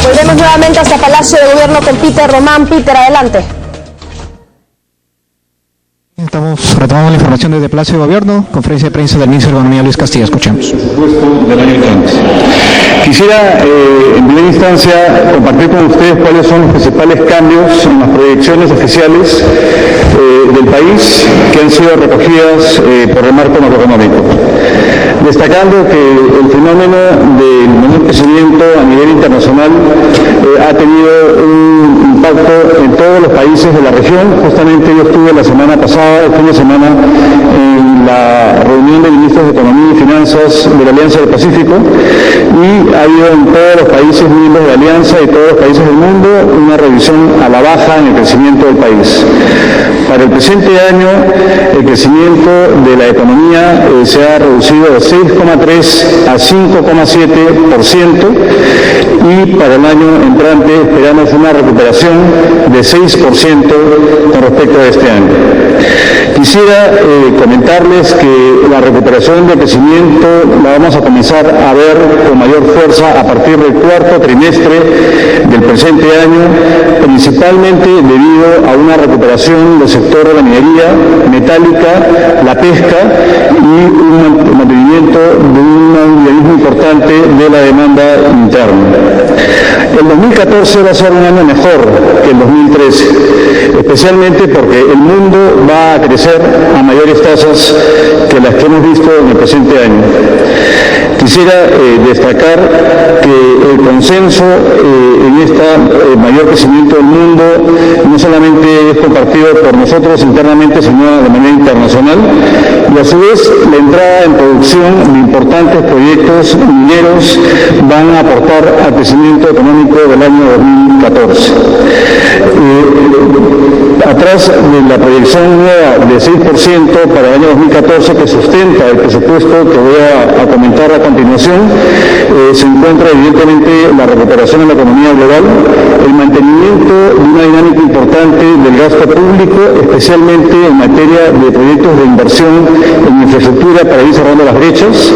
Volvemos nuevamente hasta Palacio de Gobierno con Peter Román. Peter, adelante. Retomamos la información desde Palacio de Gobierno, conferencia de prensa del ministro de Economía Luis Castillo. Escuchemos. Del año entrante. Quisiera, en primera instancia, compartir con ustedes cuáles son los principales cambios en las proyecciones oficiales del país que han sido recogidas por el marco macroeconómico. Destacando que el fenómeno del menor crecimiento a nivel internacional ha tenido un impacto en todos los países de la región. Justamente yo estuve la semana pasada, el fin de semana, en la reunión de ministros de Economía y Finanzas de la Alianza del Pacífico, y ha habido en todos los países miembros de la Alianza y todos los países del mundo una revisión a la baja en el crecimiento del país. Para el presente año, el crecimiento de la economía se ha reducido de 6,3 a 5,7%, y para el año entrante esperamos una recuperación de 6% con respecto a este año. Quisiera comentarles que la recuperación del crecimiento la vamos a comenzar a ver con mayor fuerza a partir del cuarto trimestre del presente año, principalmente debido a una recuperación del sector de la minería metálica, la pesca y un mantenimiento de un dinamismo importante de la demanda interna. El 2014 va a ser un año mejor que el 2013, especialmente porque el mundo va a crecer a mayores tasas que las que hemos visto en el presente año. Quisiera destacar que el consenso en este mayor crecimiento del mundo no solamente es compartido por nosotros internamente, sino de manera internacional, y a su vez la entrada en producción de importantes proyectos mineros van a aportar al crecimiento económico del año 2014. Atrás de la proyección nueva de 6% para el año 2014 que sustenta el presupuesto que voy a comentar a continuación, se encuentra evidentemente la recuperación de la economía global, el mantenimiento de una dinámica importante del gasto público, especialmente en materia de proyectos de inversión en infraestructura para ir cerrando las brechas,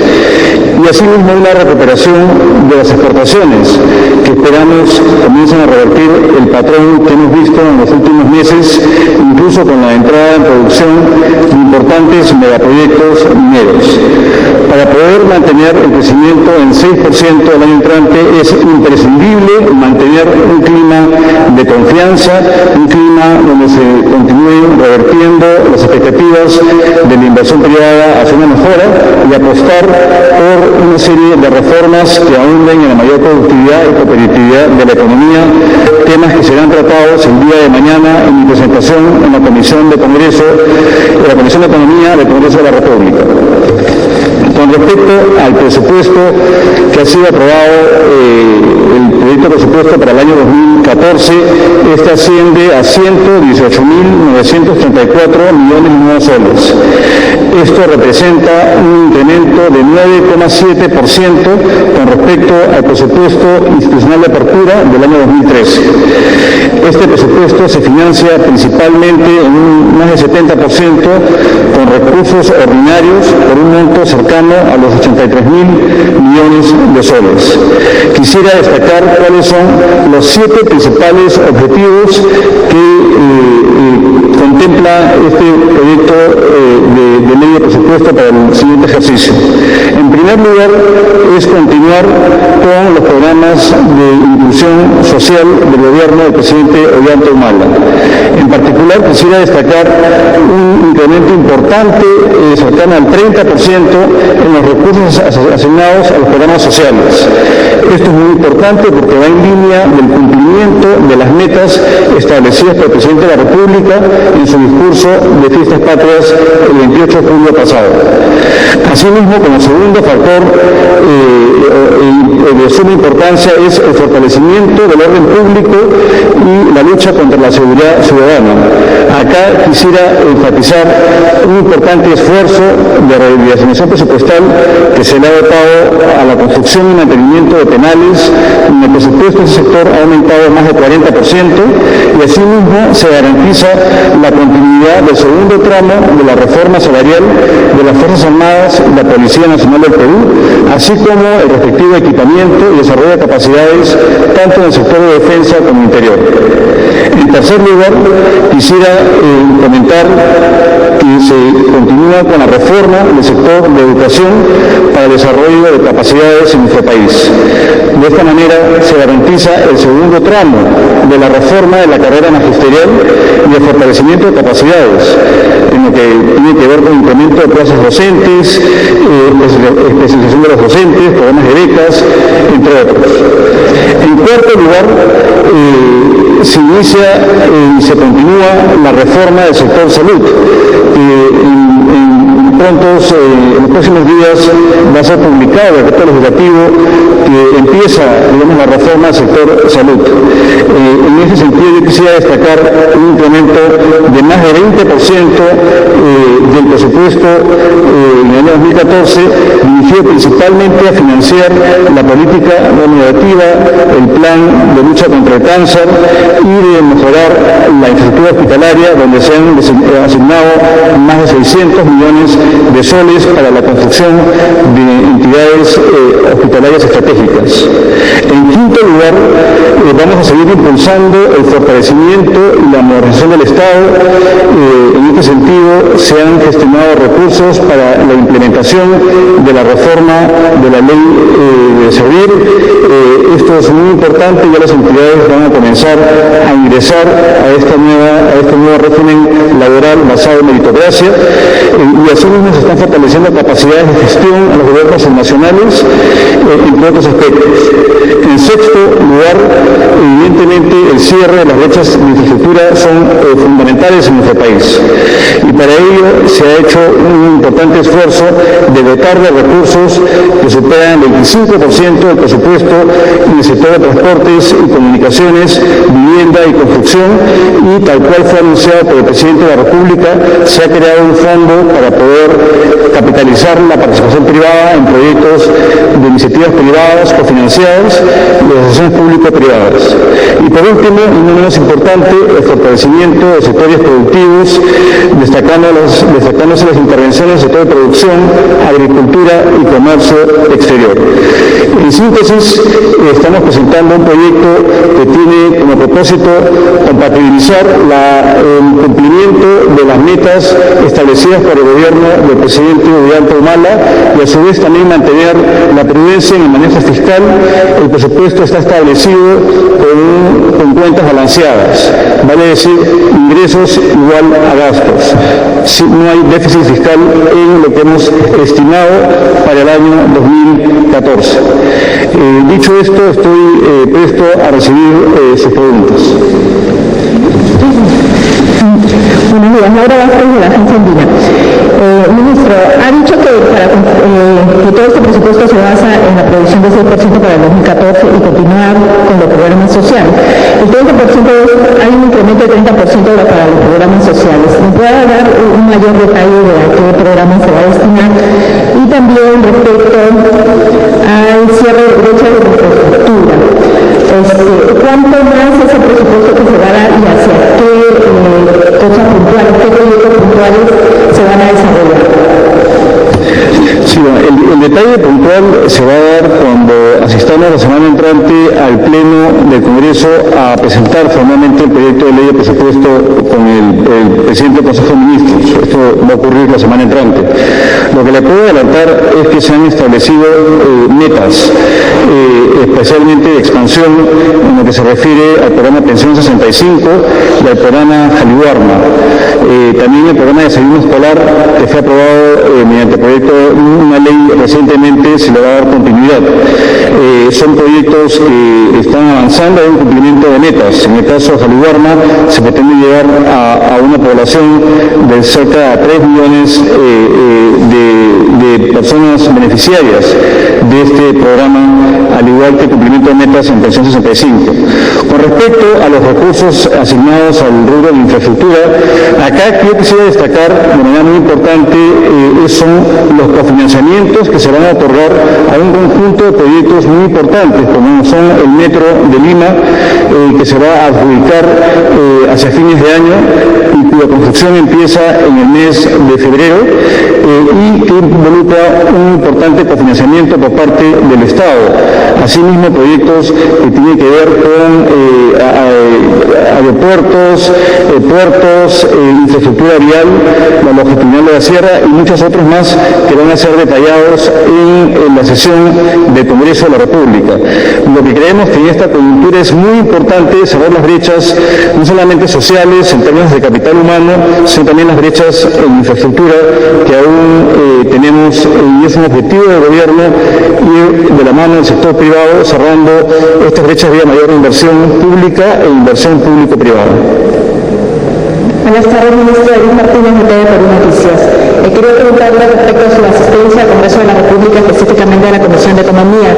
y asimismo una recuperación de las exportaciones que esperamos comiencen a revertir el patrón que hemos visto en los últimos meses, incluso con la entrada en producción de importantes megaproyectos mineros. Para poder mantener el crecimiento en 6% del año entrante es imprescindible mantener un clima de confianza, un clima donde se continúen revertiendo las expectativas de la inversión privada hacia una mejora, y apostar por una serie de reformas que ahunden en la mayor productividad y competitividad de la economía, temas que serán tratados el día de mañana en mi presentación en la Comisión de Congreso, en la Comisión de Economía del Congreso de la República. Con respecto al presupuesto que ha sido aprobado, el proyecto de presupuesto para el año 2014, este asciende a 118.934 millones de nuevos soles. Esto representa un incremento de 9,7% con respecto al presupuesto institucional de apertura del año 2013. Este presupuesto se financia principalmente en un más del 70% con recursos ordinarios por un monto cercano a los 83.000 millones de soles. Quisiera destacar cuáles son los 7 principales objetivos que contempla este proyecto de ley de presupuesto para el siguiente ejercicio. En primer lugar, es continuar con los programas de inclusión social del gobierno del presidente Ollanta Humala. En particular, quisiera destacar un incremento importante, cercano al 30%, en los recursos asignados a los programas sociales. Esto es muy importante porque va en línea del cumplimiento de las metas establecidas por el presidente de la República en su discurso de Fiestas Patrias el 28 de julio pasado. Asimismo, como segundo factor de suma importancia es el fortalecimiento del orden público y la lucha contra la seguridad ciudadana. Acá quisiera enfatizar un importante esfuerzo de asignación presupuestal que se le ha dotado a la construcción y mantenimiento de penales. En el presupuesto ese sector ha aumentado más de 40% y asimismo se garantiza la continuidad del segundo tramo de la reforma salarial de las Fuerzas Armadas y la Policía Nacional del Perú, así como el respectivo equipamiento y desarrollo de capacidades tanto en el sector de defensa como interior. En tercer lugar, quisiera comentar que se continúa con la reforma del sector de educación para el desarrollo de capacidades en nuestro país. De esta manera se garantiza el segundo tramo de la reforma de la carrera magisterial y el fortalecimiento de capacidades, en lo que tiene que ver con incremento de plazas docentes, especialización de los docentes, programas de becas, entre otros. En cuarto lugar, se inicia y se continúa la reforma del sector salud, en los próximos días va a ser publicado el decreto legislativo que empieza, digamos, la reforma del sector salud. En ese sentido yo quisiera destacar un incremento de más de 20% del presupuesto en el año 2014, dirigido principalmente a financiar la política normativa, el plan de lucha contra el cáncer y de mejorar la infraestructura hospitalaria, donde se han asignado más de 600 millones de soles para la construcción de entidades hospitalarias estratégicas. En quinto lugar, vamos a seguir impulsando el fortalecimiento y la modernización del Estado. En este sentido, se han gestionado recursos para la implementación de la reforma de la ley de servir. Esto es muy importante, ya las entidades van a comenzar a ingresar a este nuevo régimen laboral basado en meritocracia, y así mismo se están fortaleciendo capacidades de gestión a los gobiernos nacionales, entre otros aspectos. En sexto lugar, evidentemente el cierre de las brechas de infraestructura son fundamentales en nuestro país, y para ello se ha hecho un importante esfuerzo de dotar de recursos que superan el 25% del presupuesto en el sector de transportes y comunicaciones, vivienda y construcción, y tal cual fue anunciado por el presidente de la República, se ha creado un fondo para poder capitalizar la participación privada en proyectos de iniciativas privadas cofinanciadas y de asociaciones público-privadas. Y por último, y no menos importante, el fortalecimiento de sectores productivos, destacándose las intervenciones en el sector de producción, agricultura y comercio exterior. En síntesis, estamos presentando un proyecto que tiene como propósito compatibilizar el cumplimiento de las metas establecidas por el gobierno del presidente Ollanta Humala, y a su vez también mantener la prudencia en el manejo fiscal. El presupuesto está establecido con cuentas balanceadas, vale decir, ingresos igual a gastos. No hay déficit fiscal en lo que hemos estimado para el año 2014. Dicho esto, estoy presto a recibir sus preguntas. Buenos días, Laura Vázquez de la Agencia Andina. Ministro, ha dicho que todo este presupuesto se basa en la previsión de 6% para el 2014 y continuar con los programas sociales. El 30% hay un incremento de 30% para los programas sociales. ¿Me puede dar un mayor detalle de a qué programa se va a destinar? Y también respecto al cierre de brechas de infraestructura. ¿Cuánto más es el presupuesto que se va a dar y hacia qué cosas puntuales, qué proyectos puntuales se van a desarrollar? Sí, el detalle puntual se va a dar cuando asistamos la semana entrante al Pleno del Congreso a presentar formalmente el proyecto de ley de presupuesto con el presidente del Consejo de Ministros. Esto va a ocurrir la semana entrante. Lo que le puedo adelantar es que se han establecido metas, especialmente de expansión, en lo que se refiere al programa Pensión 65 y al programa Jalibarma. También el programa de desayuno escolar, que fue aprobado mediante proyecto una ley recientemente, se le va a dar continuidad. Son proyectos que están avanzando en un cumplimiento de metas. En el caso de Jalibarma se pretende llegar a una población de cerca de 3 millones de personas beneficiarias de este programa al igual que el cumplimiento de metas en pensión 65. Con respecto a los recursos asignados al rubro de infraestructura, acá yo quisiera destacar de manera muy importante son los cofinanciamientos que se van a otorgar a un conjunto de proyectos muy importantes, como son el Metro de Lima, que se va a adjudicar hacia fines de año y cuya construcción empieza en el mes de febrero y que involucra un importante cofinanciamiento por parte del Estado. Asimismo, proyectos que tienen que ver con aeropuertos, puertos, infraestructura vial, la longitudinal de la sierra y muchos otros más que van a ser detallados en la sesión del Congreso de la República. Lo que creemos que en esta coyuntura es muy importante cerrar las brechas, no solamente sociales en términos de capital humano, sino también las brechas en infraestructura que aún tenemos, y es un objetivo del gobierno ir de la mano del sector privado cerrando estas brechas vía mayor inversión pública e inversión público-privada. Buenas tardes, ministro Edith Martínez, de Perú Noticias. Quería preguntarle respecto a su asistencia al Congreso de la República, específicamente a la Comisión de Economía.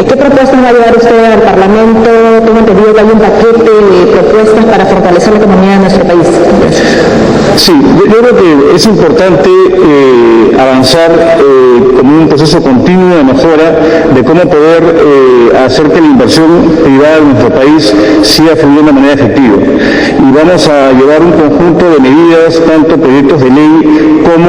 ¿Qué propuestas va a llevar usted al Parlamento? Tengo entendido que hay un paquete de propuestas para fortalecer la economía de nuestro país. Sí, yo creo que es importante avanzar como un proceso continuo de mejora de cómo poder hacer que la inversión privada en nuestro país siga fluyendo de manera efectiva. Y vamos a llevar un conjunto de medidas, tanto proyectos de ley como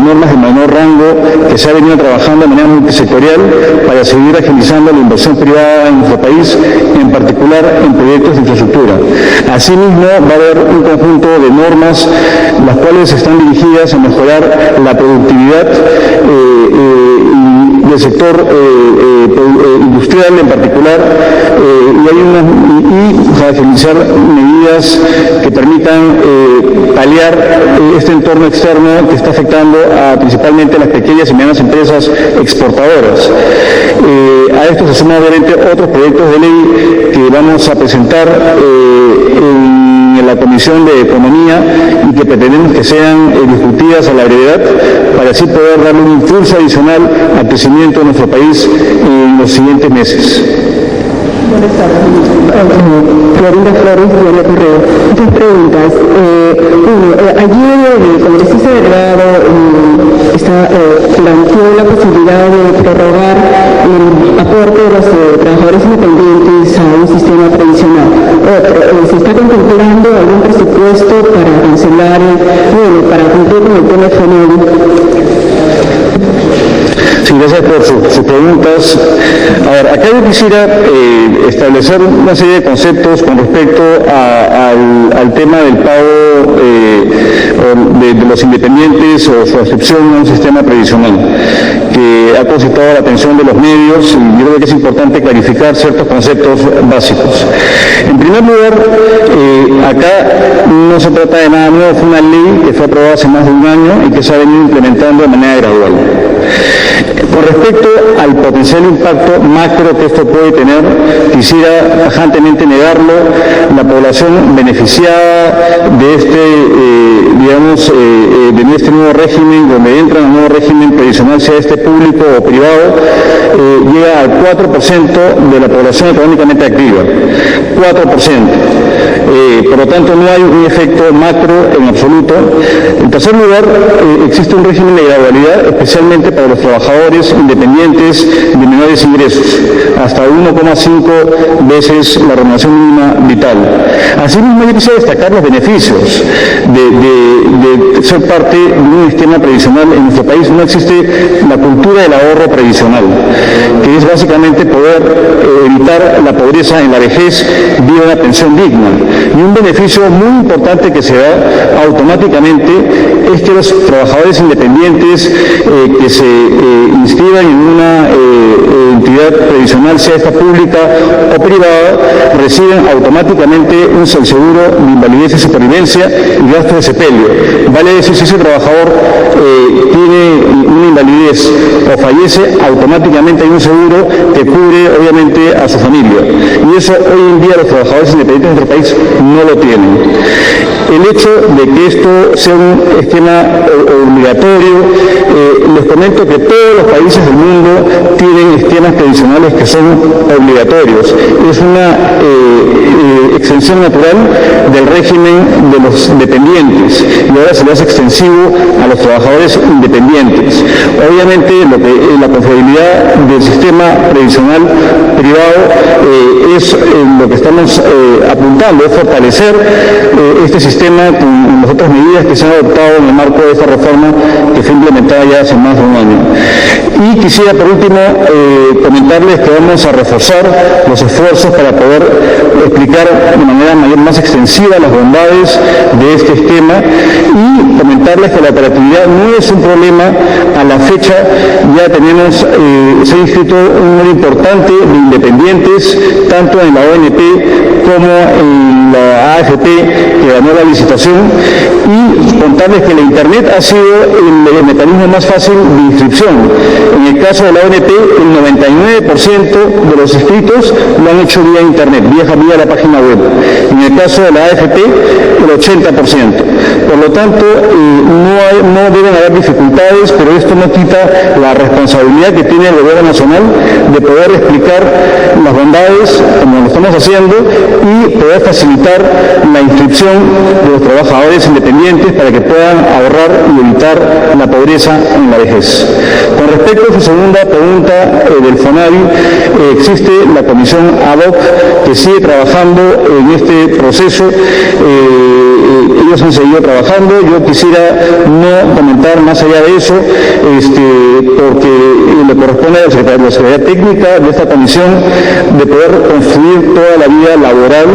normas de menor rango, que se ha venido trabajando de manera multisectorial para seguir agilizando la inversión privada en nuestro país, en particular en proyectos de infraestructura. Asimismo, va a haber un conjunto de normas las cuales están dirigidas a mejorar la productividad del sector industrial en particular y agilizar medidas que permitan paliar este entorno externo que está afectando principalmente a las pequeñas y medianas empresas exportadoras. A esto se suman obviamente otros proyectos de ley que vamos a presentar en la Comisión de Economía y que pretendemos que sean discutidas a la brevedad para así poder darle un impulso adicional al crecimiento de nuestro país en los siguientes meses. Buenas tardes, Florinda Flores, Diario Correo. Muchas preguntas. Ayer el congresista delegado planteó la posibilidad de prorrogar el aporte de los trabajadores independientes a un sistema tradicional. ¿Se está contemplando algún presupuesto para cancelar, para cumplir con el tema FONEL? Sí, gracias por sus preguntas. A ver, acá yo quisiera establecer una serie de conceptos con respecto al tema del pago de los independientes o su acepción a un sistema previsional, que ha concitado la atención de los medios y yo creo que es importante clarificar ciertos conceptos básicos. En primer lugar, acá no se trata de nada nuevo, fue una ley que fue aprobada hace más de un año y que se ha venido implementando de manera gradual. Con respecto al potencial impacto macro que esto puede tener, quisiera tajantemente negarlo. La población beneficiada de este nuevo régimen, donde entra en el nuevo régimen previsional, sea este público o privado, llega al 4% de la población económicamente activa. 4%. Por lo tanto, no hay un efecto macro en absoluto. En tercer lugar, existe un régimen de gradualidad, especialmente para los trabajadores independientes de menores ingresos, hasta 1,5 veces la remuneración mínima vital. Asimismo, yo quisiera destacar los beneficios de ser parte de un esquema previsional en nuestro país. No existe la cultura del ahorro previsional, que es básicamente poder evitar la pobreza en la vejez vía una pensión digna. Y un beneficio muy importante que se da automáticamente es que los trabajadores independientes que se inscriban en una entidad previsional, sea esta pública o privada, reciben automáticamente un seguro de invalidez y supervivencia y gasto de sepelio. Vale decir, si ese trabajador tiene una invalidez o fallece, automáticamente hay un seguro que cubre obviamente a su familia. Y eso hoy en día los trabajadores independientes de nuestro país no lo tienen. el hecho de que esto sea un esquema obligatorio, les comento que todos los países del mundo tienen esquemas previsionales que son obligatorios. Es una extensión natural del régimen de los dependientes y ahora se le hace extensivo a los trabajadores independientes. Obviamente la confiabilidad del sistema previsional privado es lo que estamos apuntando, es fortalecer este sistema con las otras medidas que se han adoptado en el marco de esta reforma que fue implementada ya hace más de un año. Y quisiera por último comentarles que vamos a reforzar los esfuerzos para poder explicar de manera más extensiva las bondades de este esquema y comentarles que la operatividad no es un problema. A la fecha ya tenemos, se ha inscrito un número importante de independientes, tanto en la ONP como en la AFP, que ganó la licitación, y contarles que la Internet ha sido el mecanismo más fácil de inscripción. En el caso de la ONP, el 99% de los inscritos lo han hecho vía Internet, vía la página web. En el caso de la AFP, el 80%. Por lo tanto, no deben haber dificultades, pero esto no quita la responsabilidad que tiene el Gobierno Nacional de poder explicar las bondades, como lo estamos haciendo, y poder facilitar la inscripción de los trabajadores independientes para que puedan ahorrar y evitar la pobreza en la vejez. Con respecto a su segunda pregunta del FONAVI, existe la comisión ad hoc que sigue trabajando en este proceso. Ellos han seguido trabajando. Yo quisiera no comentar más allá de eso, porque le corresponde a la Secretaría Técnica de esta comisión de poder construir toda la vida laboral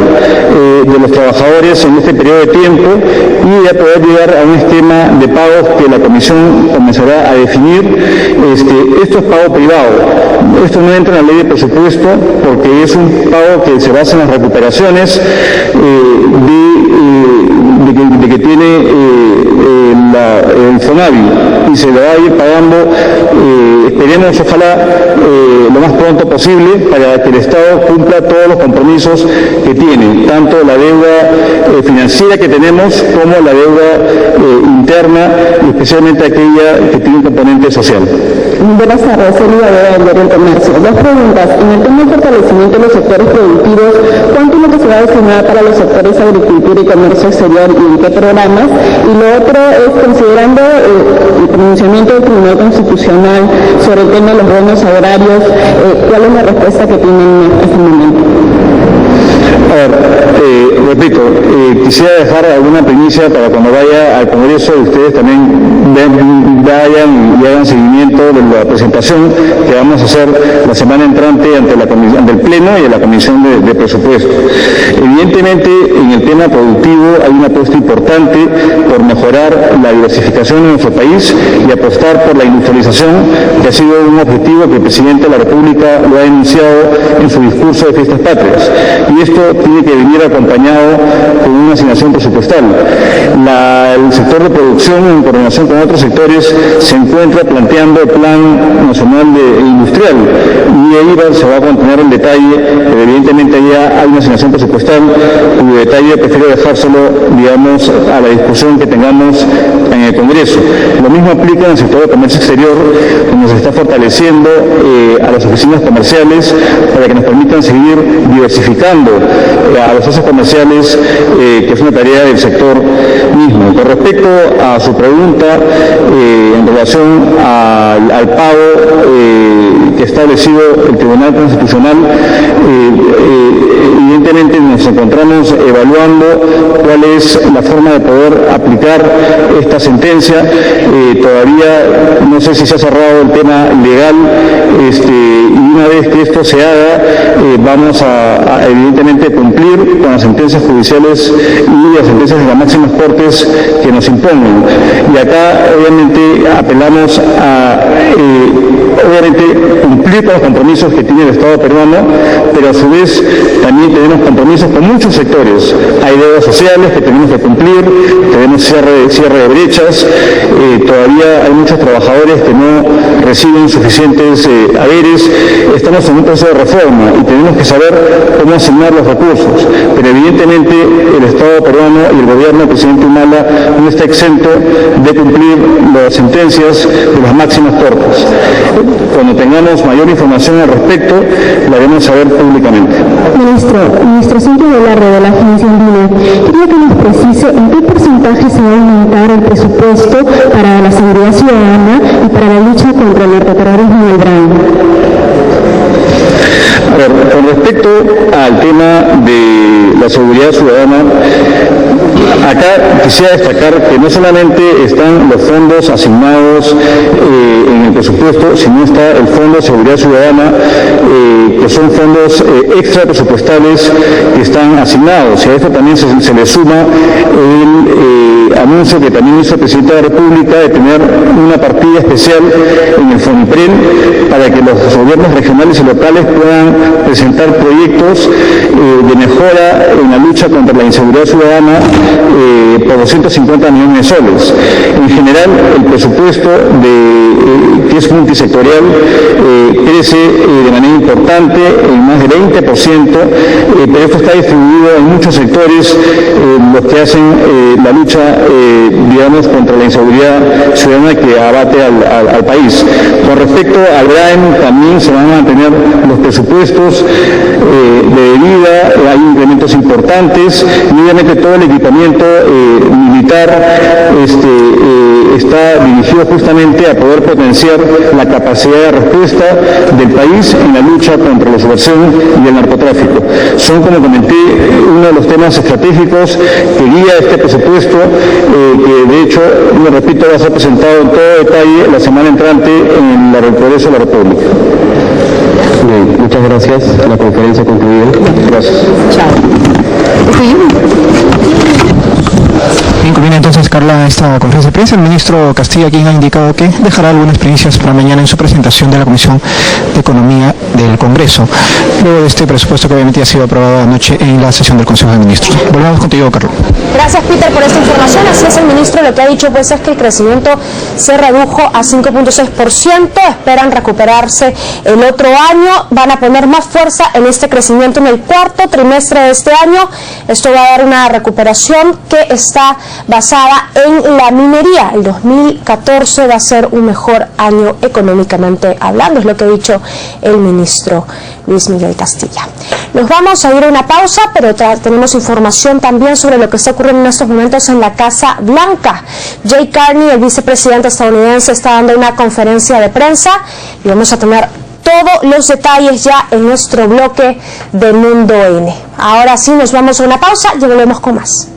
de los trabajadores en este periodo de tiempo y de poder llegar a un esquema de pagos que la comisión comenzará a definir. Esto es pago privado. Esto no entra en la ley de presupuesto porque es un pago que se basa en las recuperaciones de que tiene el FONAVI y se le va a ir pagando, esperemos ojalá lo más pronto posible para que el Estado cumpla todos los compromisos que tiene, tanto la deuda financiera que tenemos como la deuda interna y especialmente aquella que tiene un componente social. Buenas tardes, Celia del Comercio. Dos preguntas. En el tema del fortalecimiento de los sectores productivos, ¿cuánto es lo que se va a destinar para los sectores agricultura y comercio exterior y en qué programas? Y lo otro es, considerando el pronunciamiento del Tribunal Constitucional sobre el tema de los bonos agrarios, ¿cuál es la respuesta que tienen en este momento? A ver, repito, quisiera dejar alguna primicia para cuando vaya al Congreso ustedes también vayan y hagan seguimiento de la presentación que vamos a hacer la semana entrante ante el Pleno y a la Comisión de Presupuesto. Evidentemente, en el tema productivo hay una apuesta importante por mejorar la diversificación en nuestro país y apostar por la industrialización, que ha sido un objetivo que el Presidente de la República lo ha enunciado en su discurso de Fiestas Patrias. Y esto tiene que venir acompañado con una asignación presupuestal. El sector de producción, en coordinación con otros sectores, se encuentra planteando el Plan Nacional Industrial y ahí se va a contener el detalle, pero evidentemente ya hay una asignación presupuestal cuyo detalle prefiero dejárselo, digamos, a la discusión que tengamos en el Congreso. Lo mismo aplica en el sector de comercio exterior, donde se está fortaleciendo a las oficinas comerciales para que nos permitan seguir diversificando a los socios comerciales, que es una tarea del sector mismo. Con respecto a su pregunta en relación al pago que ha establecido el Tribunal Constitucional, evidentemente nos encontramos evaluando cuál es la forma de poder aplicar esta sentencia. Todavía no sé si se ha cerrado el tema legal, y una vez que esto se haga, vamos a evidentemente cumplir con las sentencias judiciales y las sentencias de las máximas cortes que nos impongan. Y acá obviamente apelamos a obviamente cumplir con los compromisos que tiene el Estado peruano, pero a su vez también tenemos compromisos con muchos sectores. Hay deudas sociales que tenemos que cumplir, tenemos cierre de brechas, todavía hay muchos trabajadores que no reciben suficientes haberes. Estamos en un proceso de reforma y tenemos que saber cómo asignar los recursos, pero evidentemente el Estado peruano y el gobierno del presidente Humala no está exento de cumplir las sentencias de las máximas cortes. Cuando tengamos mayor información al respecto, la haremos saber públicamente. Ministro Cintia Velarde, de la agencia Andina, quería que nos precise en qué porcentaje se va a aumentar el presupuesto para la seguridad ciudadana y para la lucha contra el narcoterrorismo del BRAIN. A ver, con respecto al tema de la seguridad ciudadana, acá quisiera destacar que no solamente están los fondos asignados en el presupuesto, sino está el Fondo de Seguridad Ciudadana, que son fondos extra presupuestales que están asignados. Y a esto también se le suma el anuncio que también hizo el presidente de la República de tener una partida especial en el FONIPREN para que los gobiernos regionales y locales puedan presentar proyectos de mejora en la lucha contra la inseguridad ciudadana por 250 millones de soles. En general, el presupuesto que es multisectorial crece de manera importante en más del 20%, pero esto está distribuido en muchos sectores, los que hacen la lucha, digamos, contra la inseguridad ciudadana que abate al país. Con respecto al BRAIN, también se van a mantener los presupuestos de vida, hay incrementos importantes, y obviamente todo el equipamiento militar está dirigido justamente a poder potenciar la capacidad de respuesta del país en la lucha contra la subversión y el narcotráfico. Son, como comenté, uno de los temas estratégicos que guía este presupuesto, que de hecho, lo repito, va a ser presentado en todo detalle la semana entrante en el Congreso de la República. Bien, muchas gracias. La conferencia concluida. Gracias. Chao. Bien, culmina entonces, Carla, esta conferencia de prensa. El ministro Castilla, quien ha indicado que dejará algunas primicias para mañana en su presentación de la Comisión de Economía del Congreso, luego de este presupuesto que obviamente ha sido aprobado anoche en la sesión del Consejo de Ministros. Volvemos contigo, Carla. Gracias, Peter, por esta información. Así es, el ministro lo que ha dicho pues es que el crecimiento se redujo a 5.6%, esperan recuperarse el otro año, van a poner más fuerza en este crecimiento en el cuarto trimestre de este año. Esto va a dar una recuperación que está basada en la minería. El 2014 va a ser un mejor año económicamente hablando, es lo que ha dicho el ministro Luis Miguel Castilla. Nos vamos a ir a una pausa, pero tenemos información también sobre lo que está ocurriendo en estos momentos en la Casa Blanca. Jay Carney, el vicepresidente estadounidense, está dando una conferencia de prensa y vamos a tener todos los detalles ya en nuestro bloque de Mundo N. Ahora sí, nos vamos a una pausa y volvemos con más.